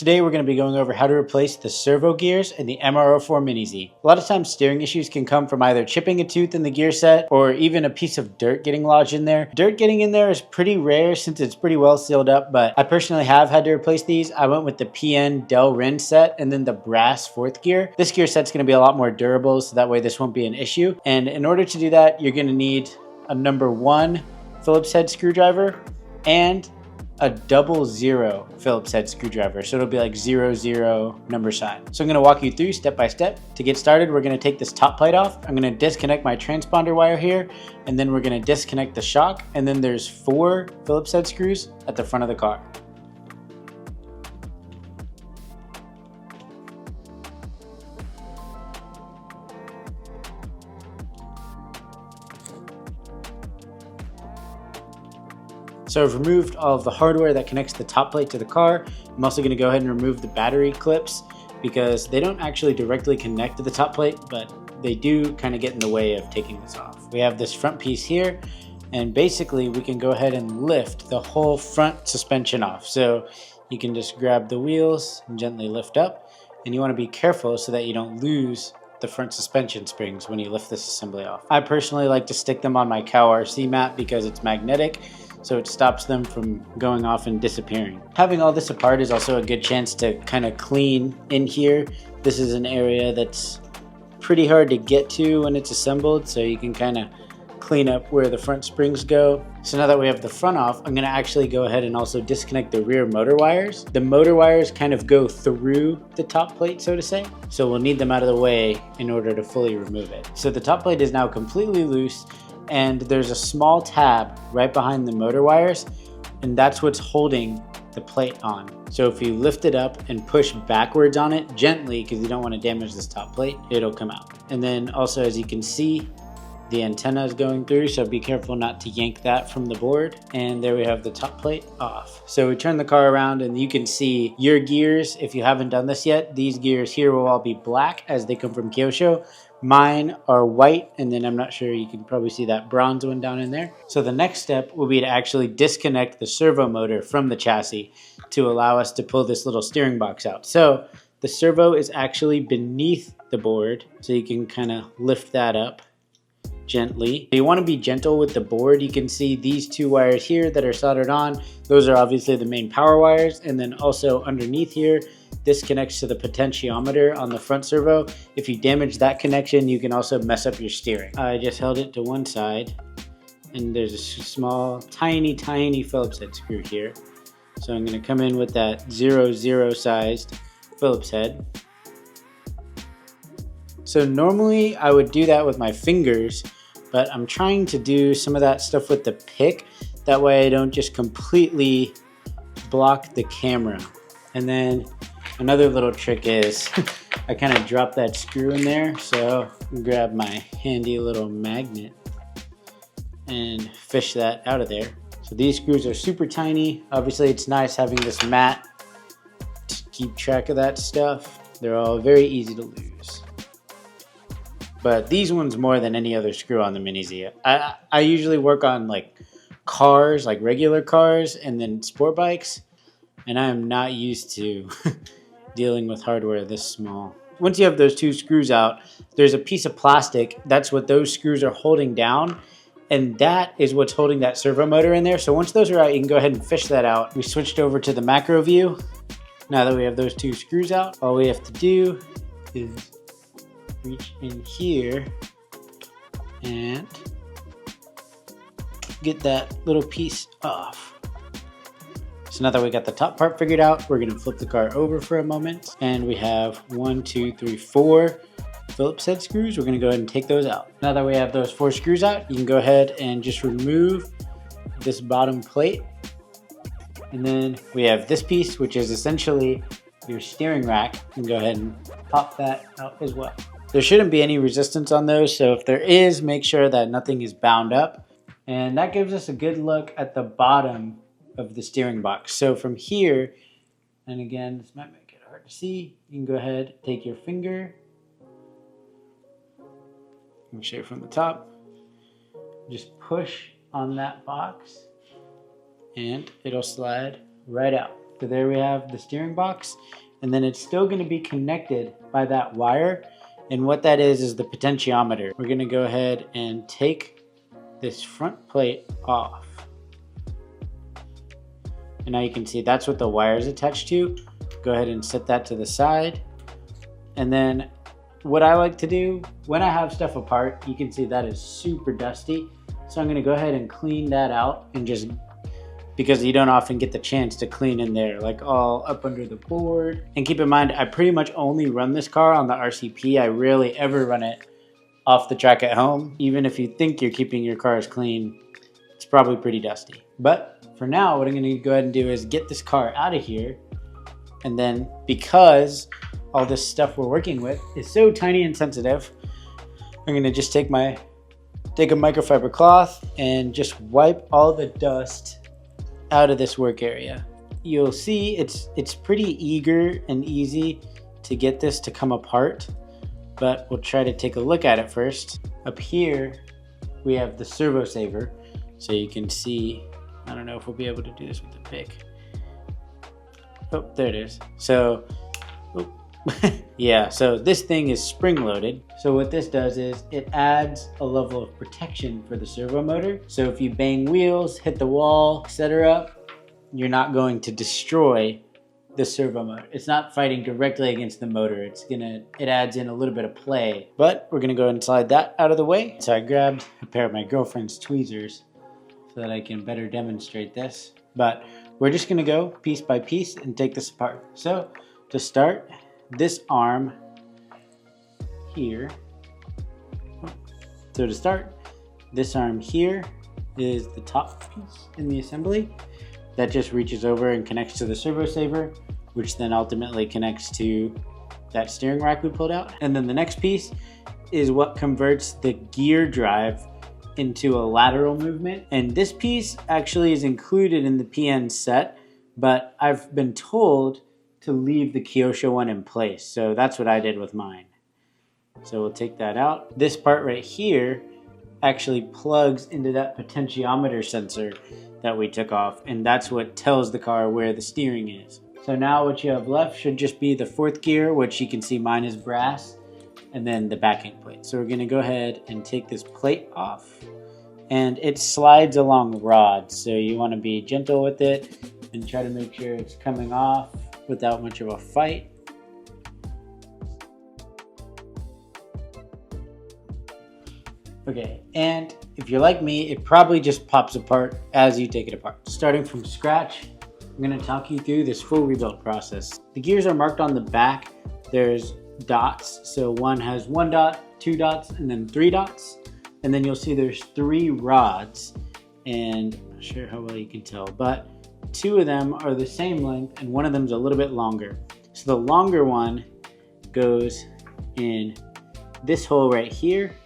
Today we're going to be going over how to replace the servo gears in the MR04 Mini-Z. A lot of times steering issues can come from either chipping a tooth in the gear set or even a piece of dirt getting lodged in there. Dirt getting in there is pretty rare since it's pretty well sealed up, but I personally have had to replace these. I went with the PN Del Rin set and then the brass fourth gear. This gear set's going to be a lot more durable, so that way this won't be an issue. And in order to do that, you're going to need a number 1 Phillips head screwdriver and a 00 Phillips head screwdriver. So it'll be like 00 number sign. So I'm gonna walk you through step by step. To get started, we're gonna take this top plate off. I'm gonna disconnect my transponder wire here, and then we're gonna disconnect the shock. And then there's 4 Phillips head screws at the front of the car. So I've removed all of the hardware that connects the top plate to the car. I'm also going to go ahead and remove the battery clips because they don't actually directly connect to the top plate, but they do kind of get in the way of taking this off. We have this front piece here, and basically we can go ahead and lift the whole front suspension off. So you can just grab the wheels and gently lift up, and you want to be careful so that you don't lose the front suspension springs when you lift this assembly off. I personally like to stick them on my cow RC mat because it's magnetic, so it stops them from going off and disappearing. Having all this apart is also a good chance to kind of clean in here. This is an area that's pretty hard to get to when it's assembled, so you can kind of clean up where the front springs go. So now that we have the front off, I'm going to actually go ahead and also disconnect the rear motor wires. The motor wires kind of go through the top plate, so to say, so we'll need them out of the way in order to fully remove it. So the top plate is now completely loose, and there's a small tab right behind the motor wires, and that's what's holding the plate on. So if you lift it up and push backwards on it gently, because you don't want to damage this top plate, it'll come out. And then also, as you can see, the antenna is going through, so be careful not to yank that from the board. And there we have the top plate off. So we turn the car around and you can see your gears. If you haven't done this yet, these gears here will all be black as they come from Kyosho. Mine are white, and then I'm not sure, you can probably see that bronze one down in there. So the next step will be to actually disconnect the servo motor from the chassis to allow us to pull this little steering box out. So the servo is actually beneath the board, so you can kind of lift that up gently. You want to be gentle with the board. You can see these 2 wires here that are soldered on. Those are obviously the main power wires, and then also underneath here, this connects to the potentiometer on the front servo. If you damage that connection, you can also mess up your steering. I just held it to one side, and there's a small, tiny Phillips head screw here. So I'm going to come in with that 00 sized Phillips head. So normally I would do that with my fingers, but I'm trying to do some of that stuff with the pick. That way I don't just completely block the camera. And then another little trick is I kind of drop that screw in there. So grab my handy little magnet and fish that out of there. So these screws are super tiny. Obviously it's nice having this mat to keep track of that stuff. They're all very easy to lose. But these ones more than any other screw on the Mini-Z. I usually work on like cars, like regular cars, and then sport bikes, and I am not used to dealing with hardware this small. Once you have those 2 screws out, there's a piece of plastic. That's what those screws are holding down, and that is what's holding that servo motor in there. So once those are out, you can go ahead and fish that out. We switched over to the macro view. Now that we have those 2 screws out, all we have to do is reach in here and get that little piece off. So now that we got the top part figured out, we're going to flip the car over for a moment, and we have 1, 2, 3, 4 Phillips head screws. We're going to go ahead and take those out. Now that we have those 4 screws out, you can go ahead and just remove this bottom plate, and then we have this piece, which is essentially your steering rack. You can go ahead and pop that out as well. There shouldn't be any resistance on those, so if there is, make sure that nothing is bound up. And that gives us a good look at the bottom of the steering box. So from here, and again, this might make it hard to see, you can go ahead, take your finger, let me show you from the top, just push on that box, and it'll slide right out. So there we have the steering box, and then it's still going to be connected by that wire, and what that is the potentiometer. We're going to go ahead and take this front plate off, and now you can see that's what the wire is attached to. Go ahead and set that to the side, and then what I like to do when I have stuff apart, you can see that is super dusty, so I'm going to go ahead and clean that out, and just because you don't often get the chance to clean in there, like all up under the board. And keep in mind, I pretty much only run this car on the RCP. I rarely ever run it off the track at home. Even if you think you're keeping your cars clean, it's probably pretty dusty. But for now, what I'm gonna go ahead and do is get this car out of here. And then because all this stuff we're working with is so tiny and sensitive, I'm gonna just take a microfiber cloth and just wipe all the dust out of this work area. You'll see it's pretty eager and easy to get this to come apart, but we'll try to take a look at it first. Up here we have the servo saver, so you can see, I don't know if we'll be able to do this with the pick. Oh, there it is. So yeah, so this thing is spring loaded. So what this does is it adds a level of protection for the servo motor. So if you bang wheels, hit the wall, etc., you're not going to destroy the servo motor. It's not fighting directly against the motor. It adds in a little bit of play. But we're gonna go ahead and slide that out of the way. So I grabbed a pair of my girlfriend's tweezers so that I can better demonstrate this. But we're just gonna go piece by piece and take this apart. So to start, this arm here. So to start, this arm here is the top piece in the assembly. That just reaches over and connects to the servo saver, which then ultimately connects to that steering rack we pulled out. And then the next piece is what converts the gear drive into a lateral movement. And this piece actually is included in the PN set, but I've been told to leave the Kyosho one in place. So that's what I did with mine. So we'll take that out. This part right here actually plugs into that potentiometer sensor that we took off, and that's what tells the car where the steering is. So now what you have left should just be the fourth gear, which you can see mine is brass, and then the backing plate. So we're gonna go ahead and take this plate off, and it slides along rods. So you wanna be gentle with it and try to make sure it's coming off without much of a fight. Okay, and if you're like me, it probably just pops apart as you take it apart. Starting from scratch, I'm gonna talk you through this full rebuild process. The gears are marked on the back. There's dots, so one has 1 dot, 2 dots, and then 3 dots. And then you'll see there's 3 rods, and I'm not sure how well you can tell, but 2 of them are the same length and one of them is a little bit longer. So the longer one goes in this hole right here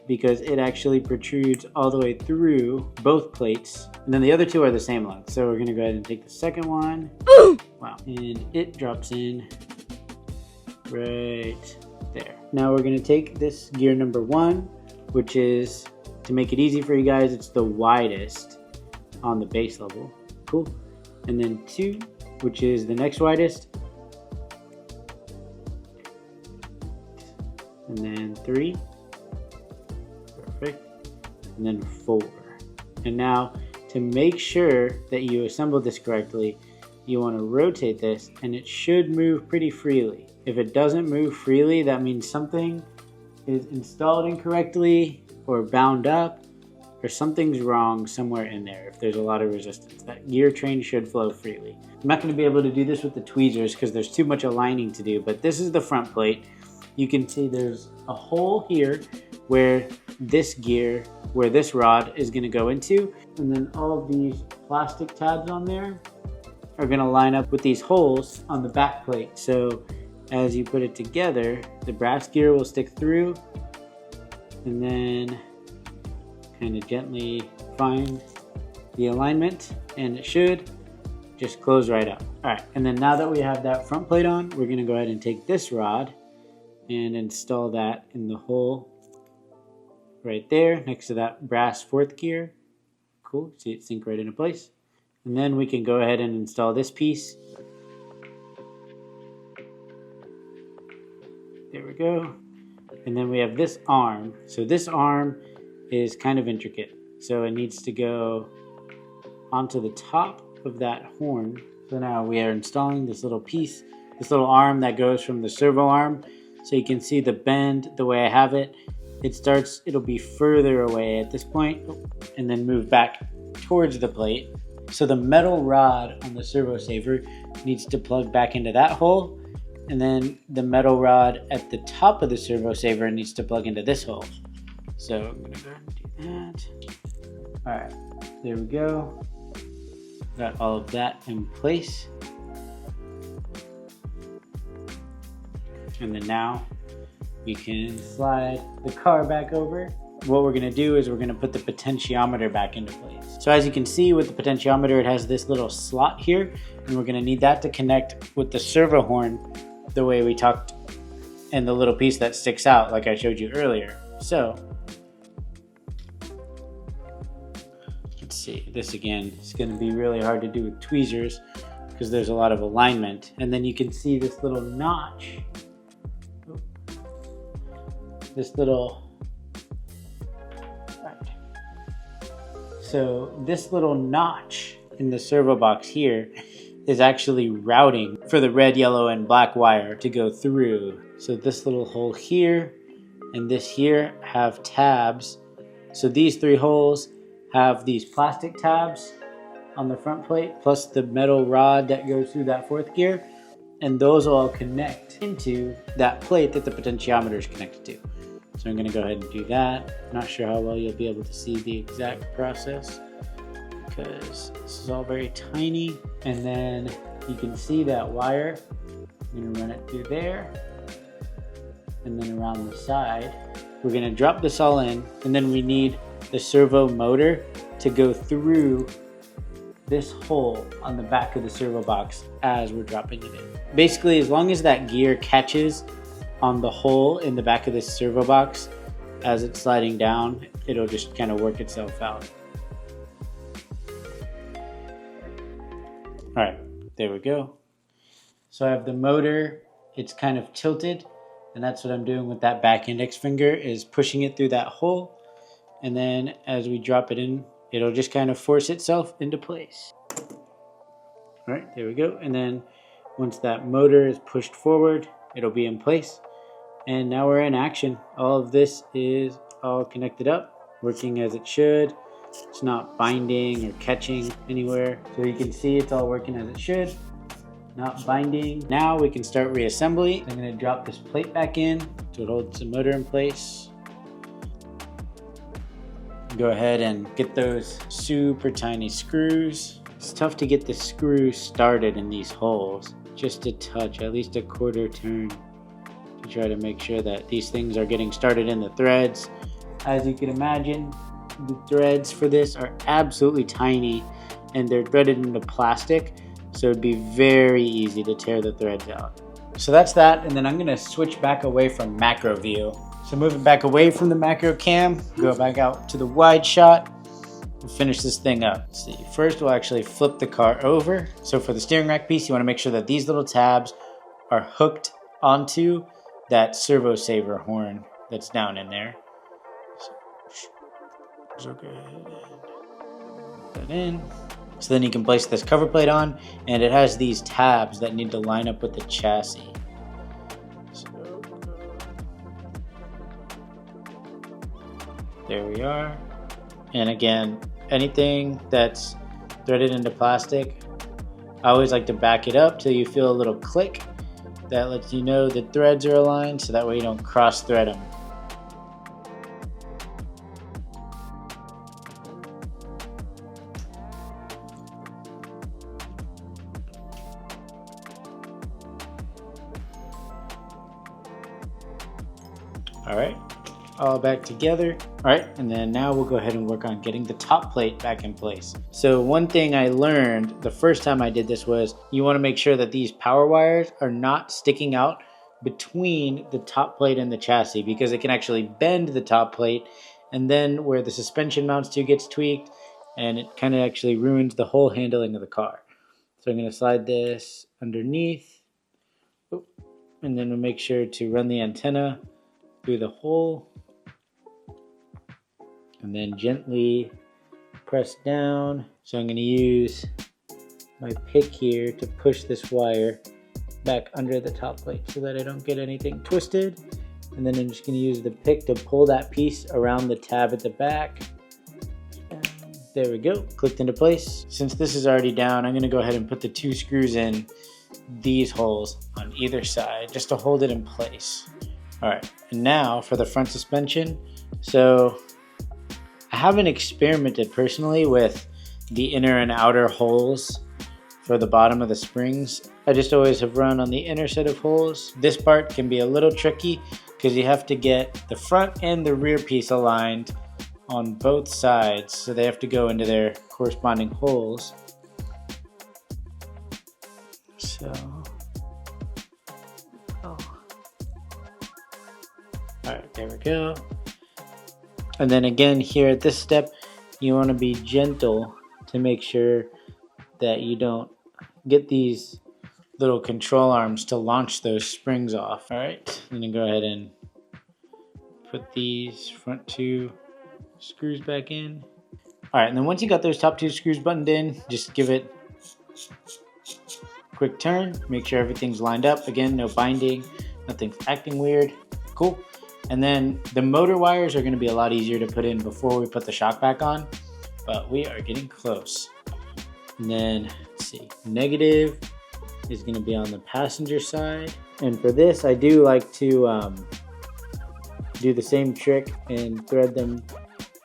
because it actually protrudes all the way through both plates. And then the other 2 are the same length. So we're gonna go ahead and take the second one. Wow. And it drops in right there. Now we're gonna take this gear number 1, which is, to make it easy for you guys, it's the widest on the base level. Cool. And then 2, which is the next widest. And then 3. Perfect. And then 4. And now, to make sure that you assemble this correctly, you want to rotate this, and it should move pretty freely. If it doesn't move freely, that means something is installed incorrectly or bound up, or something's wrong somewhere in there. If there's a lot of resistance, that gear train should flow freely. I'm not going to be able to do this with the tweezers because there's too much aligning to do, but this is the front plate. You can see there's a hole here where this gear, where this rod is going to go into, and then all of these plastic tabs on there are going to line up with these holes on the back plate. So as you put it together, the brass gear will stick through, and then kind of gently find the alignment, and it should just close right up. All right, and then now that we have that front plate on, we're going to go ahead and take this rod and install that in the hole right there next to that brass 4th gear. Cool, see it sink right into place. And then we can go ahead and install this piece. There we go. And then we have this arm. So this arm is kind of intricate. So it needs to go onto the top of that horn. So now we are installing this little piece, this little arm that goes from the servo arm. So you can see the bend the way I have it. It'll be further away at this point and then move back towards the plate. So the metal rod on the servo saver needs to plug back into that hole. And then the metal rod at the top of the servo saver needs to plug into this hole. So I'm gonna go ahead and do that. All right, there we go. Got all of that in place. And then now we can slide the car back over. What we're gonna do is we're gonna put the potentiometer back into place. So as you can see with the potentiometer, it has this little slot here, and we're gonna need that to connect with the servo horn the way we talked, and the little piece that sticks out like I showed you earlier. So let's see, this again is gonna be really hard to do with tweezers because there's a lot of alignment. And then you can see this little notch, So this little notch in the servo box here is actually routing for the red, yellow, and black wire to go through. So this little hole here and this here have tabs. So these three holes have these plastic tabs on the front plate, plus the metal rod that goes through that fourth gear. And those all connect into that plate that the potentiometer is connected to. So I'm gonna go ahead and do that. Not sure how well you'll be able to see the exact process because this is all very tiny. And then you can see that wire. I'm gonna run it through there and then around the side. We're gonna drop this all in, and then we need the servo motor to go through this hole on the back of the servo box as we're dropping it in. Basically, as long as that gear catches on the hole in the back of this servo box as it's sliding down, it'll just kind of work itself out. All right, there we go. So I have the motor, it's kind of tilted, and that's what I'm doing with that back index finger, is pushing it through that hole. And then as we drop it in, it'll just kind of force itself into place. All right, there we go. And then once that motor is pushed forward, it'll be in place. And now we're in action. All of this is all connected up, working as it should. It's not binding or catching anywhere. So you can see it's all working as it should, not binding. Now we can start reassembly. I'm gonna drop this plate back in so it holds the motor in place. Go ahead and get those super tiny screws. It's tough to get the screws started in these holes. Just a touch, at least a quarter turn, to try to make sure that these things are getting started in the threads. As you can imagine, the threads for this are absolutely tiny and they're threaded into plastic, so it'd be very easy to tear the threads out. So that's that, and then I'm gonna switch back away from macro view. So moving back away from the macro cam, go back out to the wide shot, and finish this thing up. Let's see, first we'll actually flip the car over. So for the steering rack piece, you wanna make sure that these little tabs are hooked onto that servo saver horn that's down in there. So go ahead and put that in. So then you can place this cover plate on, and it has these tabs that need to line up with the chassis. So there we are. And again, anything that's threaded into plastic, I always like to back it up till you feel a little click. That lets you know the threads are aligned, so that way you don't cross thread them. All right, all back together. All right, and then now we'll go ahead and work on getting the top plate back in place. So one thing I learned the first time I did this was you want to make sure that these power wires are not sticking out between the top plate and the chassis, because it can actually bend the top plate, and then where the suspension mounts to gets tweaked, and it kind of actually ruins the whole handling of the car. So I'm going to slide this underneath, and then we'll make sure to run the antenna through the hole, and then gently press down. So I'm going to use my pick here to push this wire back under the top plate so that I don't get anything twisted. And then I'm just going to use the pick to pull that piece around the tab at the back. And there we go, clicked into place. Since this is already down, I'm going to go ahead and put the 2 screws in these holes on either side just to hold it in place. All right, and now for the front suspension. So I haven't experimented personally with the inner and outer holes for the bottom of the springs. I just always have run on the inner set of holes. This part can be a little tricky because you have to get the front and the rear piece aligned on both sides, so they have to go into their corresponding holes. So, alright, there we go. And then again here at this step, you want to be gentle to make sure that you don't get these little control arms to launch those springs off. Alright, I'm going to go ahead and put these front 2 screws back in. Alright, and then once you got those top 2 screws buttoned in, just give it a quick turn, make sure everything's lined up. Again, no binding, nothing's acting weird. Cool. And then the motor wires are going to be a lot easier to put in before we put the shock back on, but we are getting close. And then, let's see, negative is going to be on the passenger side. And for this, I do like to do the same trick and thread them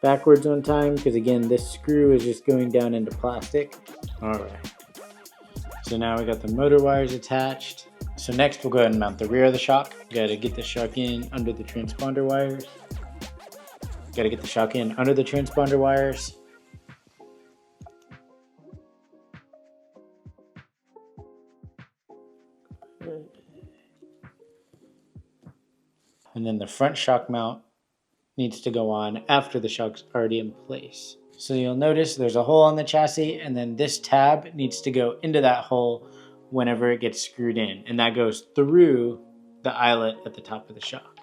backwards one time, because again, this screw is just going down into plastic. All right. So now we got the motor wires attached. So next we'll go ahead and mount the rear of the shock. Got to get the shock in under the transponder wires. Got to get the shock in under the transponder wires. And then the front shock mount needs to go on after the shock's already in place. So you'll notice there's a hole on the chassis, and then this tab needs to go into that hole whenever it gets screwed in, and that goes through the eyelet at the top of the shock.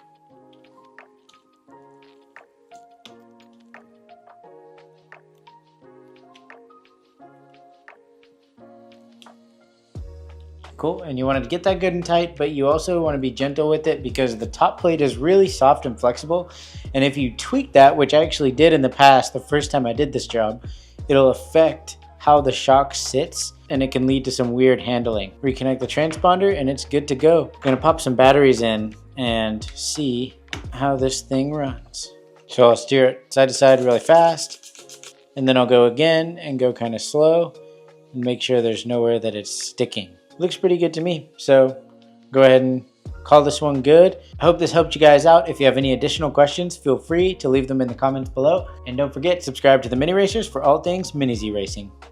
Cool, and you want to get that good and tight, but you also want to be gentle with it because the top plate is really soft and flexible, and if you tweak that, which I actually did in the past the first time I did this job, it'll affect how the shock sits, and it can lead to some weird handling. Reconnect the transponder and it's good to go. I'm gonna pop some batteries in and see how this thing runs. So I'll steer it side to side really fast, and then I'll go again and go kind of slow and make sure there's nowhere that it's sticking. Looks pretty good to me, so go ahead and call this one good. I hope this helped you guys out. If you have any additional questions, feel free to leave them in the comments below. And don't forget, subscribe to the Mini Racers for all things Mini-Z racing.